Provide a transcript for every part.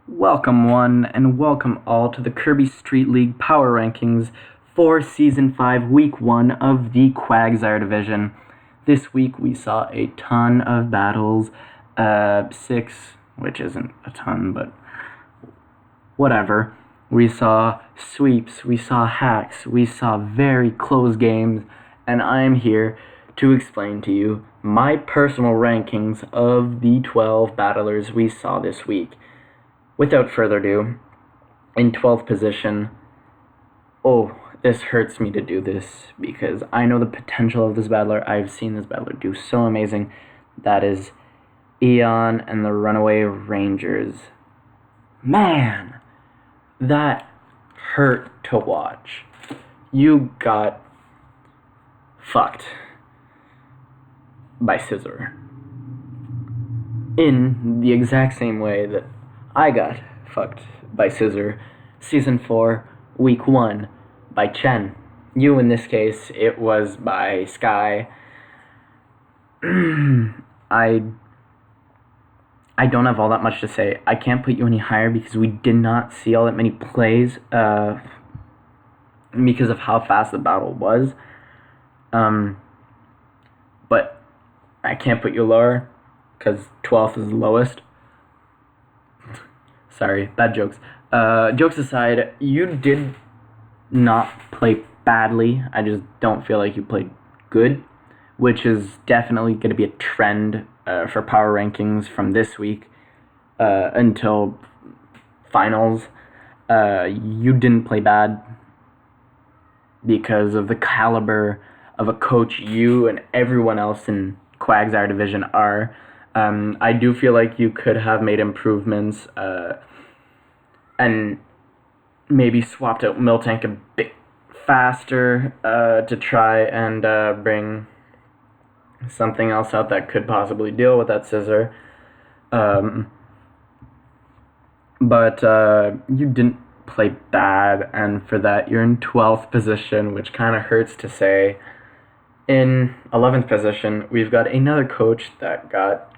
Welcome one and welcome all to the Kirby Street League Power Rankings for Season 5, Week 1 of the Quagsire Division. This week we saw a ton of battles, 6, which isn't a ton, but whatever. We saw sweeps, we saw hacks, we saw very close games, and I'm here to explain to you my personal rankings of the 12 battlers we saw this week. Without further ado, in 12th position, this hurts me to do this because I know the potential of this battler. I've seen this battler do so amazing. That is Eon and the Runaway Rangers. Man, that hurt to watch. You got fucked by Scissor in the exact same way that I got fucked by Scissor Season 4, Week 1 by Chen. You, in this case, it was by Sky. I don't have all that much to say. I can't put you any higher because we did not see all that many plays because of how fast the battle was. But I can't put you lower because 12th is the lowest. Sorry, bad jokes. Jokes aside, you did not play badly. I just don't feel like you played good, which is definitely going to be a trend for power rankings from this week until finals. You didn't play bad because of the caliber of a coach you and everyone else in Quagsire Division are. I do feel like you could have made improvements and maybe swapped out Miltank a bit faster to try and bring something else out that could possibly deal with that Scissor. But you didn't play bad, and for that you're in 12th position, which kind of hurts to say. In 11th position, we've got another coach that got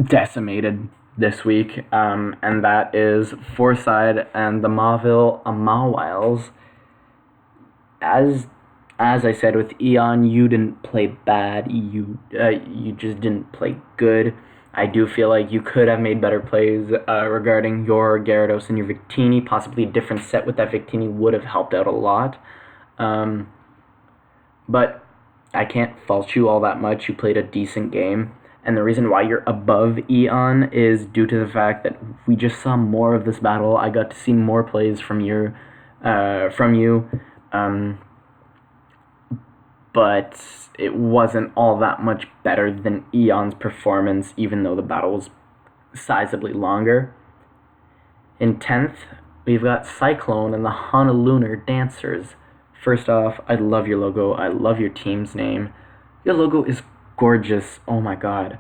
decimated this week, and that is Forside and the Mauville Amawiles. As I said with Eon, you didn't play bad. You just didn't play good. I do feel like you could have made better plays regarding your Gyarados and your Victini. Possibly a different set with that Victini would have helped out a lot. But I can't fault you all that much. You played a decent game. And the reason why you're above Eon is due to the fact that we just saw more of this battle. I got to see more plays from you. But it wasn't all that much better than Eon's performance, even though the battle was sizably longer. In 10th, we've got Cyclone and the Honolunar Dancers. First off, I love your logo. I love your team's name. Your logo is gorgeous. Oh my god.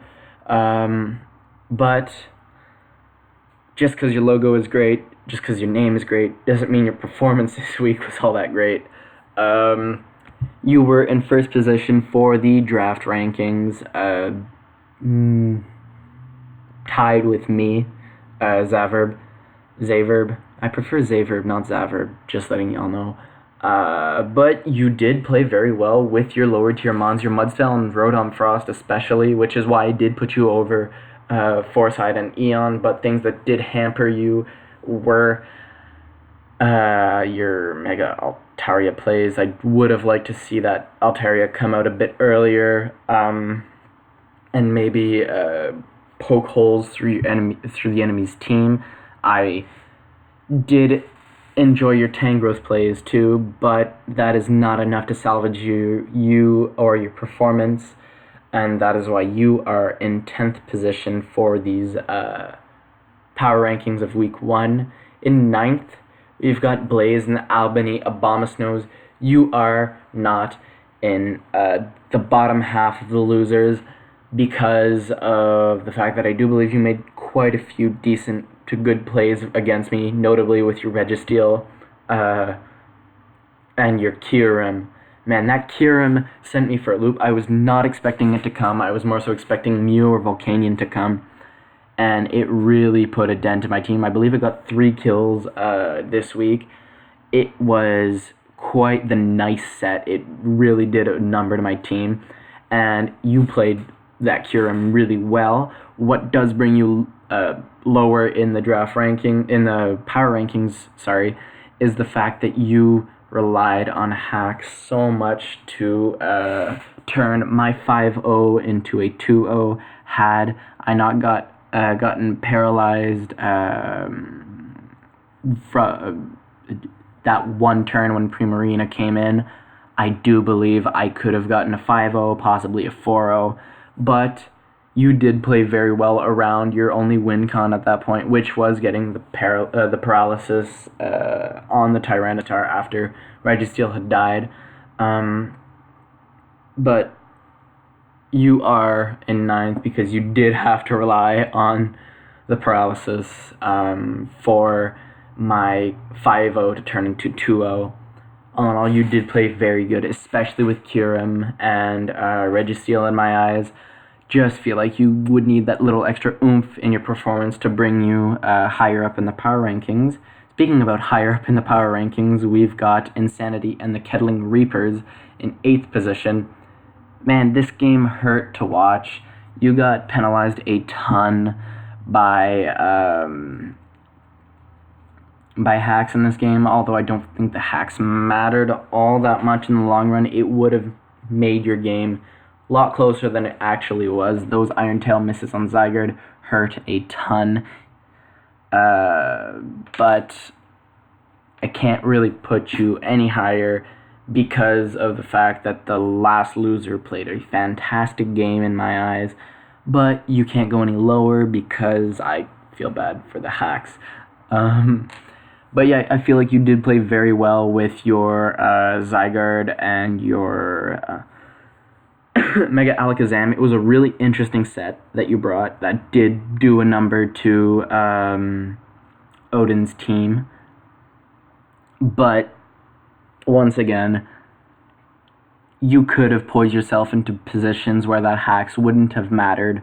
But just because your logo is great, just because your name is great, doesn't mean your performance this week was all that great. You were in first position for the draft rankings, tied with me, Zaverb. I prefer Zaverb, not Zaverb, just letting y'all know. But you did play very well with your lower tier mons, your Mudstyle and Rotom Frost especially, which is why I did put you over Forside and Eon. But things that did hamper you were your Mega Altaria plays. I would have liked to see that Altaria come out a bit earlier, and maybe poke holes through the enemy's team. I did enjoy your Tangrowth plays too, but that is not enough to salvage you or your performance, and that is why you are in 10th position for these power rankings of week 1. In 9th, we've got Blaze and Albany Abomasnows. You are not in the bottom half of the losers because of the fact that I do believe you made quite a few decent to good plays against me, notably with your Registeel and your Kyurem. Man, that Kyurem sent me for a loop. I was not expecting it to come. I was more so expecting Mew or Volcanion to come. and it really put a dent in my team. I believe it got 3 kills this week. It was quite the nice set. It really did a number to my team, and you played that Curum really well. What does bring you lower in the power rankings, sorry, is the fact that you relied on hacks so much to turn my 5-0 into a 2-0. Had I not gotten paralyzed from that one turn when Primarina came in, I do believe I could have gotten a 5-0, possibly a 4-0, but you did play very well around your only win con at that point, which was getting the paralysis on the Tyranitar after Registeel had died. But you are in 9th because you did have to rely on the paralysis for my 5-0 to turn into 2-0. All in all, you did play very good, especially with Curum and Registeel in my eyes. Just feel like you would need that little extra oomph in your performance to bring you higher up in the power rankings. Speaking about higher up in the power rankings, we've got Insanity and the Kettling Reapers in 8th position. Man, this game hurt to watch. You got penalized a ton by hacks in this game, although I don't think the hacks mattered all that much in the long run. It would have made your game a lot closer than it actually was. Those Iron Tail misses on Zygarde hurt a ton. But I can't really put you any higher because of the fact that the last loser played a fantastic game in my eyes. But you can't go any lower because I feel bad for the hacks. But yeah, I feel like you did play very well with your Zygarde and your Mega Alakazam. It was a really interesting set that you brought that did do a number to Odin's team. But once again, you could have poised yourself into positions where that hacks wouldn't have mattered,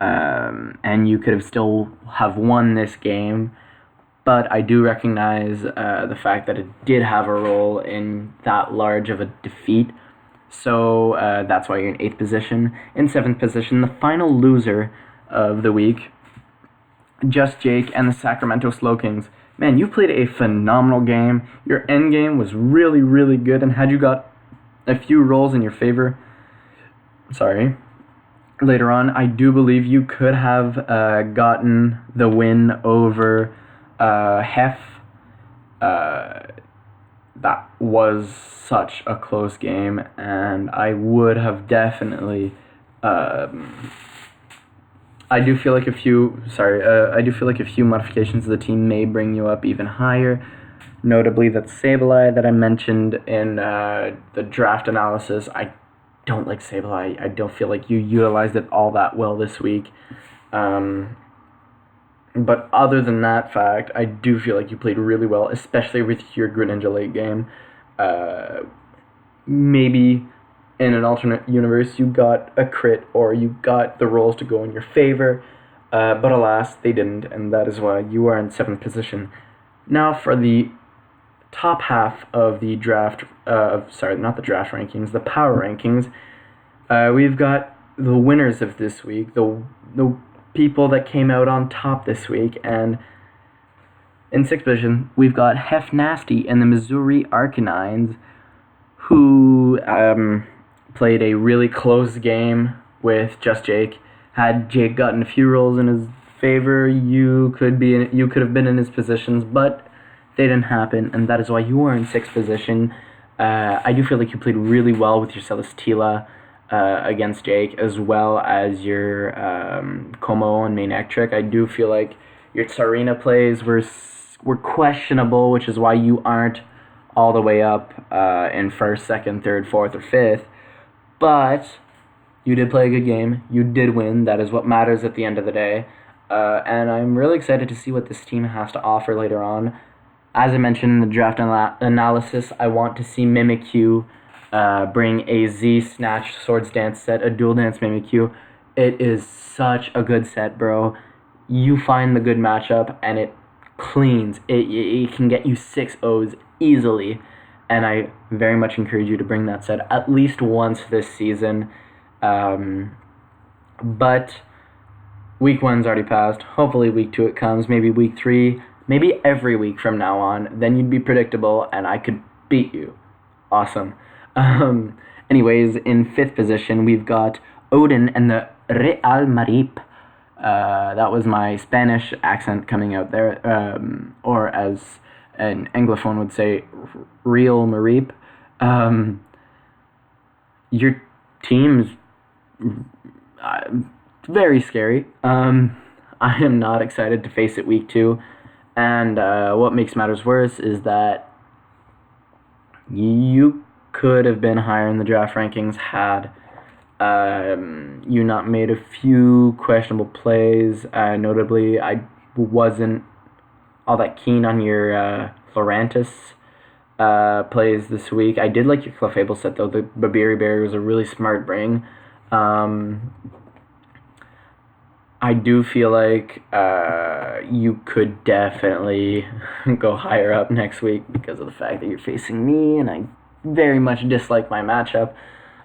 and you could have still have won this game. But I do recognize the fact that it did have a role in that large of a defeat. So that's why you're in 8th position. In 7th position, the final loser of the week, Just Jake and the Sacramento Slowkings. Man, you played a phenomenal game. Your end game was really, really good, and had you got a few rolls in your favor, later on, I do believe you could have gotten the win over Hef. That was such a close game, and I would have definitely I do feel like a few modifications of the team may bring you up even higher. Notably, that Sableye that I mentioned in the draft analysis. I don't like Sableye. I don't feel like you utilized it all that well this week. But other than that fact, I do feel like you played really well, especially with your Greninja late game. Maybe in an alternate universe you got a crit or you got the rolls to go in your favor, but alas, they didn't, and that is why you are in 7th position. Now for the top half of the draft, not the draft rankings, the power rankings, we've got the winners of this week, the people that came out on top this week, and in 6th position, we've got Hef Nasty and the Missouri Arcanines, who played a really close game with Just Jake. Had Jake gotten a few rolls in his favor, you could have been in his positions, but they didn't happen, and that is why you are in 6th position. I do feel like you played really well with your Celesteela against Jake, as well as your Como and Manectric. I do feel like your Tsarina plays were questionable, which is why you aren't all the way up in 1st, 2nd, 3rd, 4th, or 5th. But you did play a good game. You did win. That is what matters at the end of the day. And I'm really excited to see what this team has to offer later on. As I mentioned in the draft analysis, I want to see Mimikyu bring a Z Snatch Swords Dance set, a Dual Dance Mimikyu. It is such a good set, bro. you find the good matchup and it cleans. It can get you 6-0s easily, and I very much encourage you to bring that set at least once this season. But week 1's already passed. Hopefully week 2 it comes. Maybe week 3. Maybe every week from now on. Then you'd be predictable, and I could beat you. Awesome. Anyways, in 5th position, we've got Odin and the Real Madrid. That was my Spanish accent coming out there, or as an Anglophone would say, Real Madrid. Your team's very scary. I am not excited to face it week 2, and what makes matters worse is that you could have been higher in the draft rankings had you not made a few questionable plays. Notably, I wasn't all that keen on your Florantis plays this week. I did like your Clefable set, though. The Babiri Berry was a really smart bring. I do feel like you could definitely go higher up next week because of the fact that you're facing me, and I very much dislike my matchup.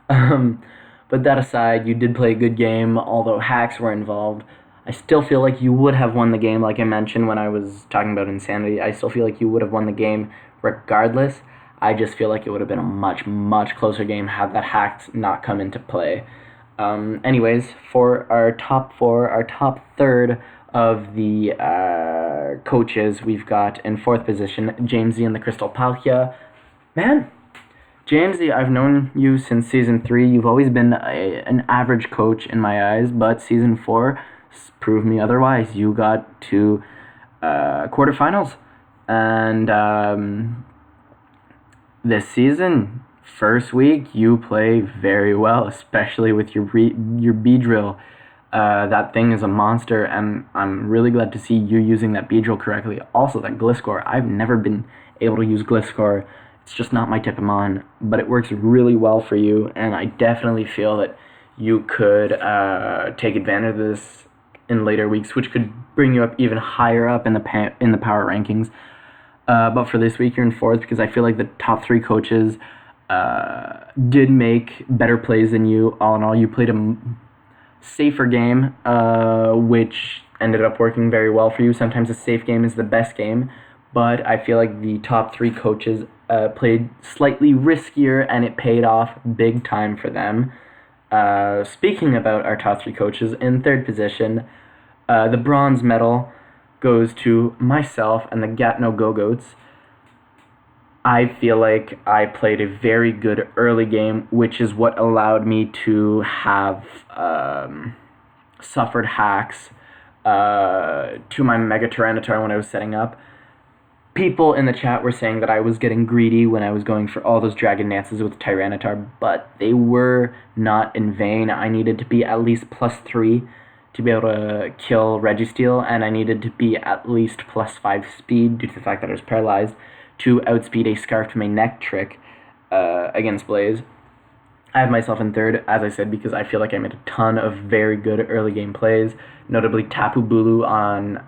But that aside, you did play a good game, although hacks were involved. I still feel like you would have won the game, like I mentioned when I was talking about insanity. I still feel like you would have won the game regardless. I just feel like it would have been a much, much closer game had that hack not come into play. Anyways, for our top 4, our top third of the coaches, we've got in 4th position, Jamesy and the Crystal Palkia. Man, Jamesy, I've known you since Season 3. You've always been an average coach in my eyes, but Season 4 proved me otherwise. You got to quarterfinals, and this season, first week, you play very well, especially with your Beedrill. That thing is a monster, and I'm really glad to see you using that Beedrill correctly. Also, that Gliscor. I've never been able to use Gliscor. It's just not my type of mon, but it works really well for you, and I definitely feel that you could take advantage of this in later weeks, which could bring you up even higher up in the power rankings. But for this week, you're in 4th because I feel like the top 3 coaches did make better plays than you. All in all, you played a safer game, which ended up working very well for you. Sometimes a safe game is the best game, but I feel like the top 3 coaches played slightly riskier, and it paid off big time for them. Speaking about our top 3 coaches, in 3rd position, the bronze medal goes to myself and the Gatno Go-Goats. I feel like I played a very good early game, which is what allowed me to have suffered hacks to my Mega Tyranitar when I was setting up. People in the chat were saying that I was getting greedy when I was going for all those Dragon Dances with Tyranitar, but they were not in vain. I needed to be at least +3 to be able to kill Registeel, and I needed to be at least +5 speed due to the fact that I was paralyzed to outspeed a Scarf Neck trick against Blaze. I have myself in 3rd, as I said, because I feel like I made a ton of very good early game plays, notably Tapu Bulu on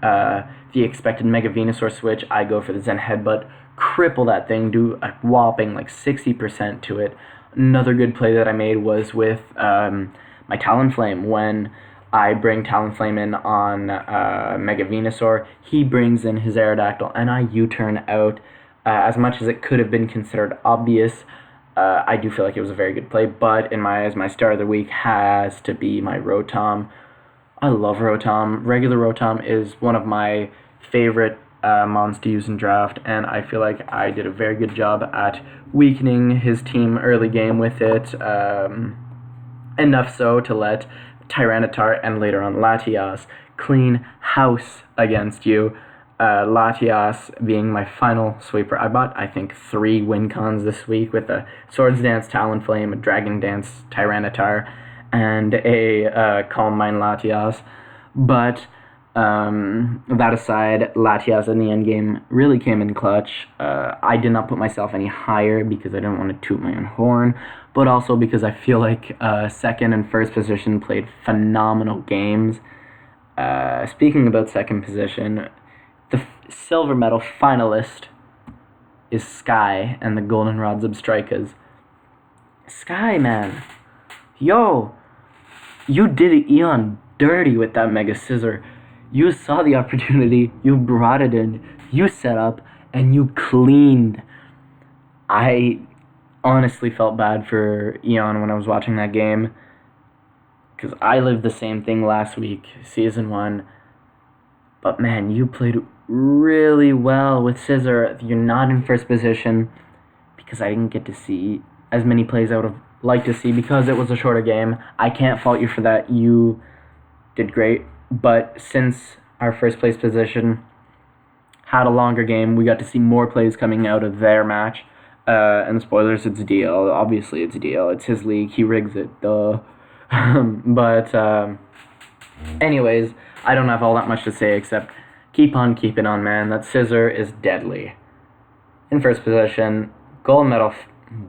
the expected Mega Venusaur switch. I go for the Zen Headbutt, cripple that thing, do a whopping like 60% to it. Another good play that I made was with my Talonflame. When I bring Talonflame in on Mega Venusaur, he brings in his Aerodactyl, and I U-turn out. As much as it could have been considered obvious, I do feel like it was a very good play, but in my eyes, my star of the week has to be my Rotom. I love Rotom. Regular Rotom is one of my favorite mons to use in draft, and I feel like I did a very good job at weakening his team early game with it, enough so to let Tyranitar and later on Latias clean house against you. Latias being my final sweeper. I bought, I think, 3 win cons this week with a Swords Dance Talonflame, a Dragon Dance Tyranitar, and a Calm Mind Latias. But that aside, Latias in the endgame really came in clutch. I did not put myself any higher because I didn't want to toot my own horn, but also because I feel like 2nd and 1st position played phenomenal games. Speaking about second position, the silver medal finalist is Sky and the Goldenrod Zubstrikers. Sky, man. Yo, you did Eon dirty with that Mega Scissor. You saw the opportunity, you brought it in, you set up, and you cleaned. I honestly felt bad for Eon when I was watching that game, because I lived the same thing last week, Season 1. But man, you played really well with Scissor. You're not in first position, because I didn't get to see as many plays I would have liked to see, because it was a shorter game. I can't fault you for that. You did great. But since our first place position had a longer game, we got to see more plays coming out of their match. And spoilers, it's DL. Obviously, it's DL. It's his league. He rigs it. Duh. Anyways, I don't have all that much to say except keep on keeping on, man. That Scissor is deadly. In first position, gold medal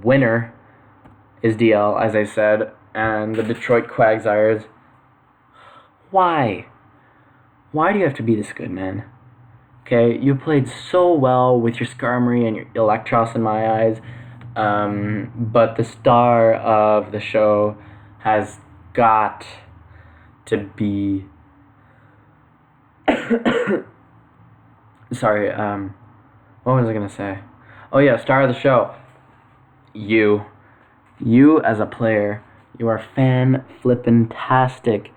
winner is DL, as I said, and the Detroit Quagsires. Why? Why do you have to be this good, man? Okay, you played so well with your Skarmory and your Electros in my eyes, but the star of the show has got to be... Sorry, what was I gonna say? Oh yeah, star of the show. You as a player, you are fan-flippin-tastic.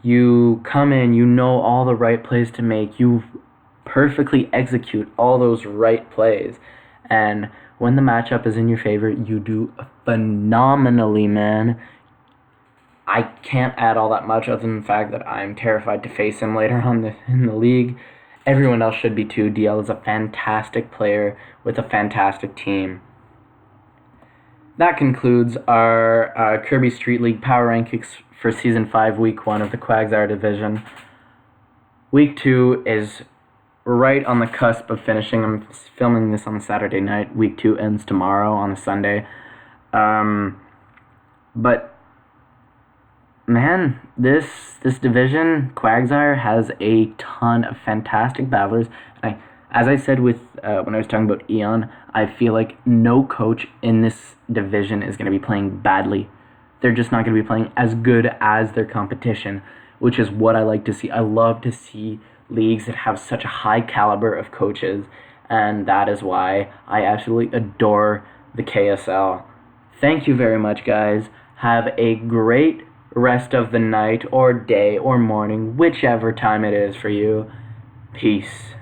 You come in, you know all the right plays to make, you perfectly execute all those right plays, and when the matchup is in your favor, you do phenomenally, man. I can't add all that much other than the fact that I'm terrified to face him later on in the league. Everyone else should be too. DL is a fantastic player with a fantastic team. That concludes our Kirby Street League Power Rankings for Season 5, Week 1 of the Quagsire Division. Week 2 is right on the cusp of finishing. I'm filming this on Saturday night. Week 2 ends tomorrow on a Sunday. But, man, this division, Quagsire, has a ton of fantastic battlers. And as I said with when I was talking about Eon, I feel like no coach in this division is going to be playing badly. They're just not going to be playing as good as their competition, which is what I like to see. I love to see leagues that have such a high caliber of coaches, and that is why I absolutely adore the KSL. Thank you very much, guys. Have a great rest of the night or day or morning, whichever time it is for you. Peace.